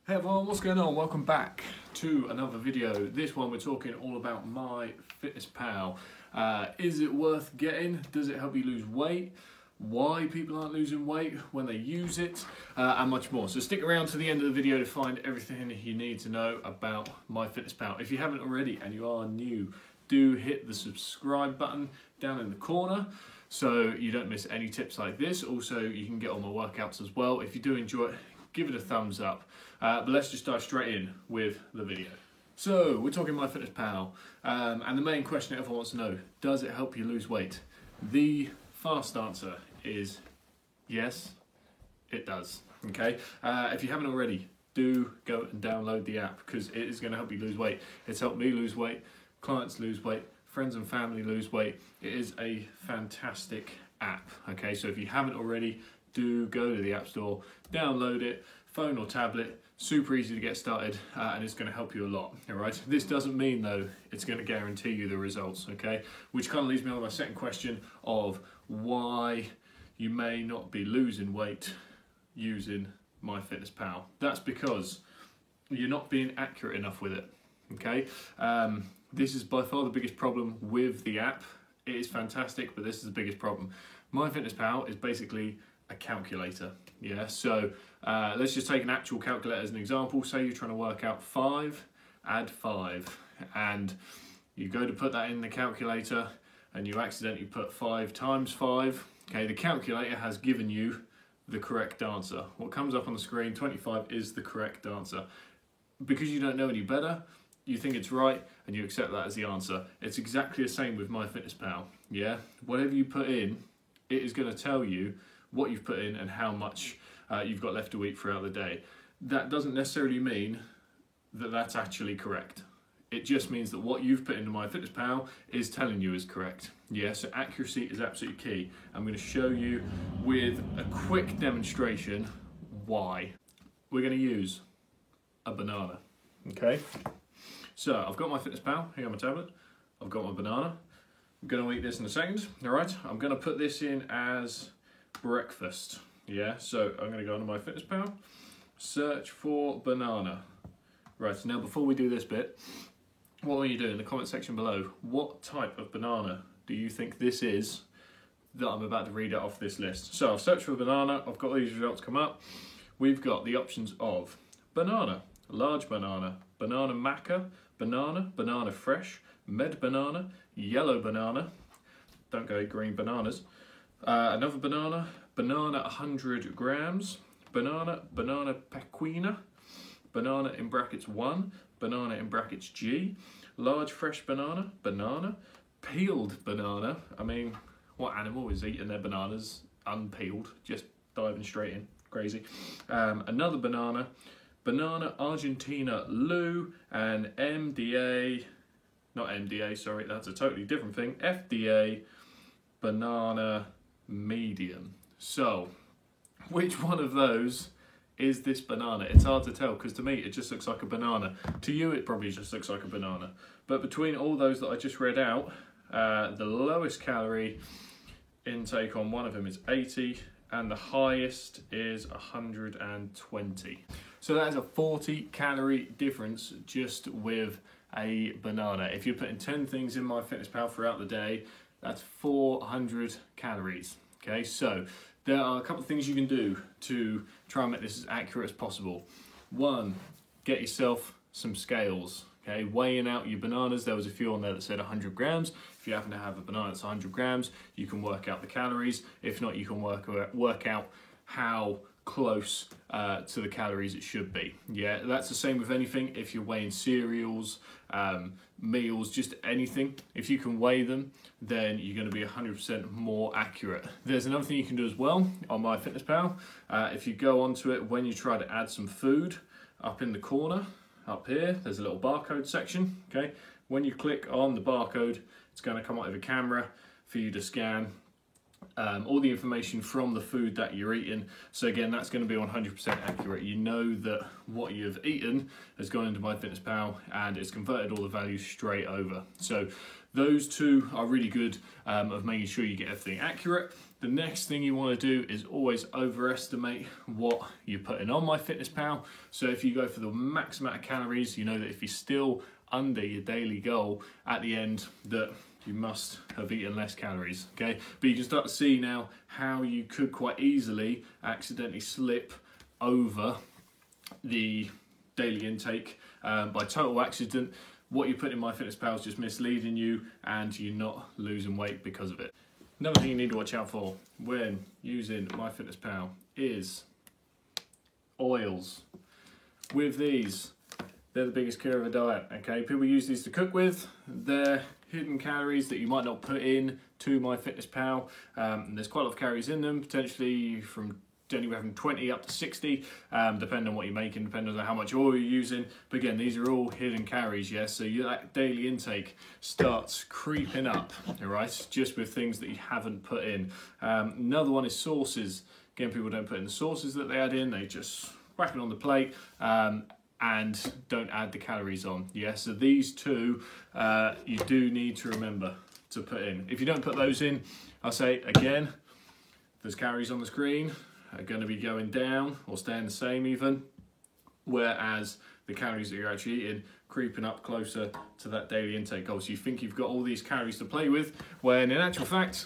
Hey everyone, what's going on? Welcome back to another video. This one we're talking all about MyFitnessPal. Is it worth getting? Does it help you lose weight? Why people aren't losing weight when they use it? And much more. So stick around to the end of the video to find everything you need to know about MyFitnessPal. If you haven't already and you are new, do hit the subscribe button down in the corner so you don't miss any tips like this. Also, you can get all my workouts as well. If you do enjoy it, give it a thumbs up. But let's just dive straight in with the video. So we're talking MyFitnessPal, and the main question everyone wants to know, does it help you lose weight? The fast answer is yes, it does. Okay, if you haven't already, do go and download the app because it is going to help you lose weight. It's helped me lose weight, clients lose weight, friends and family lose weight. It is a fantastic app. Okay, so if you haven't already, do go to the App Store, download it, phone or tablet. Super easy to get started, and it's going to help you a lot. All right. This doesn't mean though it's going to guarantee you the results. Okay, which kind of leads me on to my second question of why you may not be losing weight using MyFitnessPal. That's because you're not being accurate enough with it. Okay, this is by far the biggest problem with the app. It is fantastic, but this is the biggest problem. MyFitnessPal is basically a calculator. Yeah, so let's just take an actual calculator as an example. Say you're trying to work out 5, add 5, and you go to put that in the calculator and you accidentally put 5 times 5. Okay, the calculator has given you the correct answer. What comes up on the screen, 25, is the correct answer. Because you don't know any better, you think it's right and you accept that as the answer. It's exactly the same with MyFitnessPal. Yeah, whatever you put in, it is going to tell you what you've put in and how much you've got left to eat throughout the day. That doesn't necessarily mean that that's actually correct. It just means that what you've put into MyFitnessPal is telling you is correct. Yeah, so accuracy is absolutely key. I'm going to show you with a quick demonstration why. We're going to use a banana. Okay, so I've got MyFitnessPal here on my tablet. I've got my banana. I'm going to eat this in a second. All right, I'm going to put this in as breakfast. Yeah, so I'm going to go onto MyFitnessPal, search for banana. Right, now before we do this bit, what will you do in the comment section below? What type of banana do you think this is that I'm about to read out off this list? So I've searched for banana, I've got these results come up. We've got the options of banana, large banana, banana maca, banana fresh, med banana, yellow banana, don't go eat green bananas, another banana 100 grams, banana pequina, banana in brackets 1, banana in brackets G, large fresh banana, peeled banana. I mean, what animal is eating their bananas unpeeled, just diving straight in, crazy. Another banana Argentina Lou, and sorry, that's a totally different thing, FDA banana medium. So, which one of those is this banana? It's hard to tell because to me it just looks like a banana. To you it probably just looks like a banana. But between all those that I just read out, the lowest calorie intake on one of them is 80 and the highest is 120. So that is a 40 calorie difference just with a banana. If you're putting 10 things in MyFitnessPal throughout the day, that's 400 calories. Okay, so there are a couple of things you can do to try and make this as accurate as possible. One, get yourself some scales. Okay, weighing out your bananas. There was a few on there that said 100 grams. If you happen to have a banana that's 100 grams, you can work out the calories. If not, you can work out how close to the calories it should be. Yeah, that's the same with anything. If you're weighing cereals, meals, just anything, if you can weigh them, then you're going to be 100% more accurate. There's another thing you can do as well on MyFitnessPal. If you go onto it when you try to add some food, up in the corner, up here, there's a little barcode section. Okay, when you click on the barcode, it's going to come up with a camera for you to scan all the information from the food that you're eating. So again, that's going to be 100% accurate. You know that what you've eaten has gone into MyFitnessPal and it's converted all the values straight over. So those two are really good of making sure you get everything accurate. The next thing you want to do is always overestimate what you're putting on MyFitnessPal. So if you go for the max amount of calories, you know that if you're still under your daily goal at the end, that you must have eaten less calories, okay? But you can start to see now how you could quite easily accidentally slip over the daily intake by total accident. What you put in MyFitnessPal is just misleading you and you're not losing weight because of it. Another thing you need to watch out for when using MyFitnessPal is oils. With these, they're the biggest killer of a diet, okay? People use these to cook with. They're hidden calories that you might not put in to MyFitnessPal. There's quite a lot of calories in them, potentially from anywhere from 20 up to 60, depending on what you're making, depending on how much oil you're using. But again, these are all hidden calories, yes? So that daily intake starts creeping up, all right? Just with things that you haven't put in. Another one is sauces. Again, people don't put in the sauces that they add in, they just whack it on the plate. And don't add the calories on. Yeah, so these two you do need to remember to put in. If you don't put those in, I'll say again, there's calories on the screen are going to be going down or staying the same even, whereas the calories that you're actually eating creeping up closer to that daily intake goal. So you think you've got all these calories to play with, when in actual fact,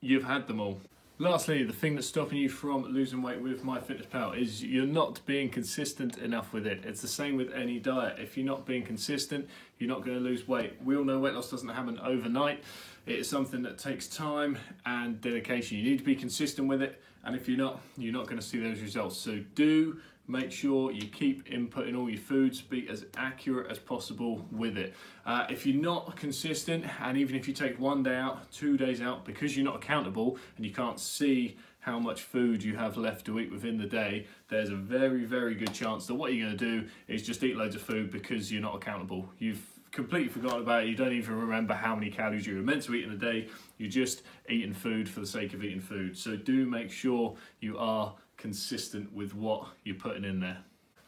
you've had them all. Lastly, the thing that's stopping you from losing weight with MyFitnessPal is you're not being consistent enough with it. It's the same with any diet. If you're not being consistent, you're not going to lose weight. We all know weight loss doesn't happen overnight. It's something that takes time and dedication. You need to be consistent with it, and if you're not going to see those results. So do make sure you keep inputting all your foods, be as accurate as possible with it. If you're not consistent, and even if you take 1 day out, 2 days out, because you're not accountable and you can't see how much food you have left to eat within the day, there's a very, very good chance that what you're going to do is just eat loads of food because you're not accountable. You've completely forgotten about it. You don't even remember how many calories you were meant to eat in a day. You're just eating food for the sake of eating food. So do make sure you are consistent with what you're putting in there.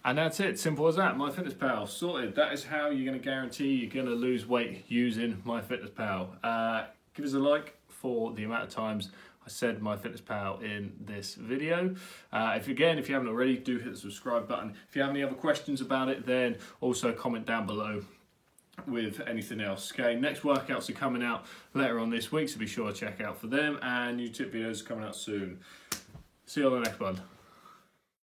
And that's it, simple as that. MyFitnessPal, sorted. That is how you're going to guarantee you're going to lose weight using MyFitnessPal. Give us a like for the amount of times I said MyFitnessPal in this video. If you haven't already, do hit the subscribe button. If you have any other questions about it, then also comment down below with anything else. Okay, next workouts are coming out later on this week, so be sure to check out for them, and new tip videos are coming out soon. See you on the next one.